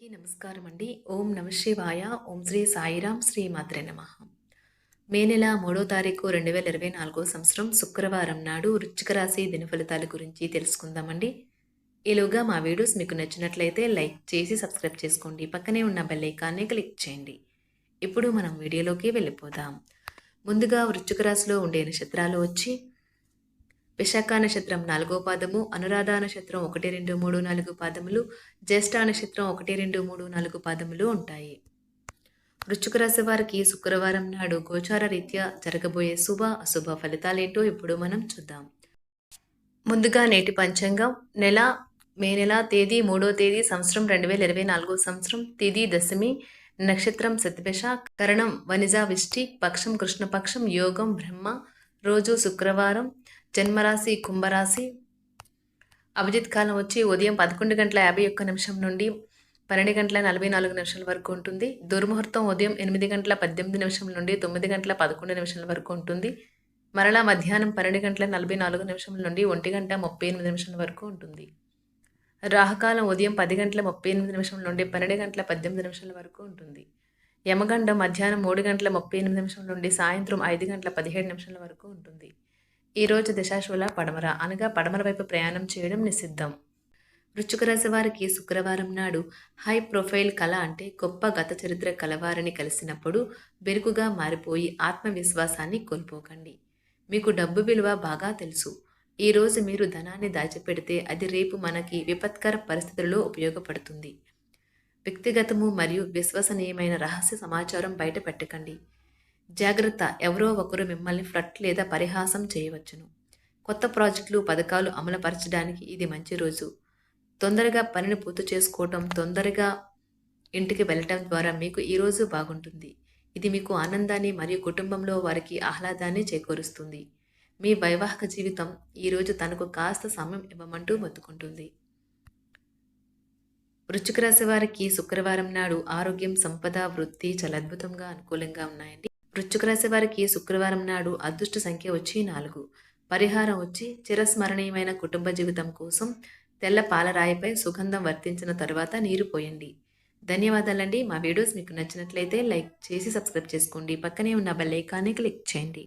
అందరికీ నమస్కారం అండి. ఓం నమ శివాయ. ఓం శ్రీ సాయిరాం. శ్రీ మాత్రే నమః. మే నెల 3వ తారీఖు 2024 సంవత్సరం శుక్రవారం నాడు వృశ్చిక రాశి దినఫలితాల గురించి తెలుసుకుందామండి. ఈలోగా మా వీడియోస్ మీకు నచ్చినట్లయితే లైక్ చేసి సబ్స్క్రైబ్ చేసుకోండి. పక్కనే ఉన్న బెల్ ఐకాన్ని క్లిక్ చేయండి. ఇప్పుడు మనం వీడియోలోకి వెళ్ళిపోదాం. ముందుగా వృశ్చిక రాశిలో ఉండే నక్షత్రాలు వచ్చి విశాఖ నక్షత్రం 4వ పాదము, అనురాధ నక్షత్రం 1, 2, 3, 4 పాదములు, జ్యేష్ఠ నక్షత్రం 1, 2, 3, 4 పాదములు ఉంటాయి. వృశ్చిక రాశి వారికి శుక్రవారం నాడు గోచార రీత్యా జరగబోయే శుభ అశుభ ఫలితాలేంటో ఇప్పుడు మనం చూద్దాం. ముందుగా నేటి పంచాంగం మే నెల తేదీ 3వ తేదీ సంవత్సరం 2024 సంవత్సరం తిథి దశమి, నక్షత్రం శతభిష, కరణం వనిజ విష్టి, పక్షం కృష్ణపక్షం, యోగం బ్రహ్మ, రోజు శుక్రవారం, జన్మరాశి కుంభరాశి, అభిజిత్ కాలం వచ్చి ఉదయం 11:51 నుండి 12:44 వరకు ఉంటుంది. దుర్ముహూర్తం ఉదయం 8:18 నుండి 9:11 వరకు ఉంటుంది. మరలా మధ్యాహ్నం 12:44 నుండి 1:38 వరకు ఉంటుంది. రాహుకాలం ఉదయం 10:38 నుండి 12:18 వరకు ఉంటుంది. యమగండం మధ్యాహ్నం 3:38 నుండి సాయంత్రం 5:17 వరకు ఉంటుంది. ఈరోజు దిశాశూల పడమర అనగా పడమర వైపు ప్రయాణం చేయడం నిషిద్ధం. వృశ్చిక రాశి వారికి శుక్రవారం నాడు హై ప్రొఫైల్ కళ అంటే గొప్ప గత చరిత్ర కలవారిని కలిసినప్పుడు బెరుకుగా మారిపోయి ఆత్మవిశ్వాసాన్ని కోల్పోకండి. మీకు డబ్బు విలువ బాగా తెలుసు. ఈరోజు మీరు ధనాన్ని దాచిపెడితే అది రేపు మనకి విపత్కర పరిస్థితుల్లో ఉపయోగపడుతుంది. వ్యక్తిగతము మరియు విశ్వసనీయమైన రహస్య సమాచారం బయట పెట్టకండి. జాగ్రత్త, ఎవరో ఒకరు మిమ్మల్ని ఫ్లట్ లేదా పరిహాసం చేయవచ్చును. కొత్త ప్రాజెక్టులు పథకాలు అమలుపరచడానికి ఇది మంచి రోజు. తొందరగా పనిని పూర్తి చేసుకోవటం, తొందరగా ఇంటికి వెళ్ళటం ద్వారా మీకు ఈరోజు బాగుంటుంది. ఇది మీకు ఆనందాన్ని మరియు కుటుంబంలో వారికి ఆహ్లాదాన్ని చేకూరుస్తుంది. మీ వైవాహిక జీవితం ఈరోజు తనకు కాస్త సమయం ఇవ్వమంటూ మొత్తుకుంటుంది. వృశ్చిక రాశి వారికి శుక్రవారం నాడు ఆరోగ్యం, సంపద, వృత్తి చాలా అద్భుతంగా అనుకూలంగా ఉన్నాయండి. వృశ్చిక రాశి వారికి శుక్రవారం నాడు అదృష్ట సంఖ్య వచ్చి 4. పరిహారం వచ్చి చిరస్మరణీయమైన కుటుంబ జీవితం కోసం తెల్ల పాలరాయిపై సుగంధం వర్తించిన తర్వాత నీరు పోయండి. ధన్యవాదాలండి. మా వీడియోస్ మీకు నచ్చినట్లయితే లైక్ చేసి సబ్స్క్రైబ్ చేసుకోండి. పక్కనే ఉన్న బెల్ ఐకాన్ని క్లిక్ చేయండి.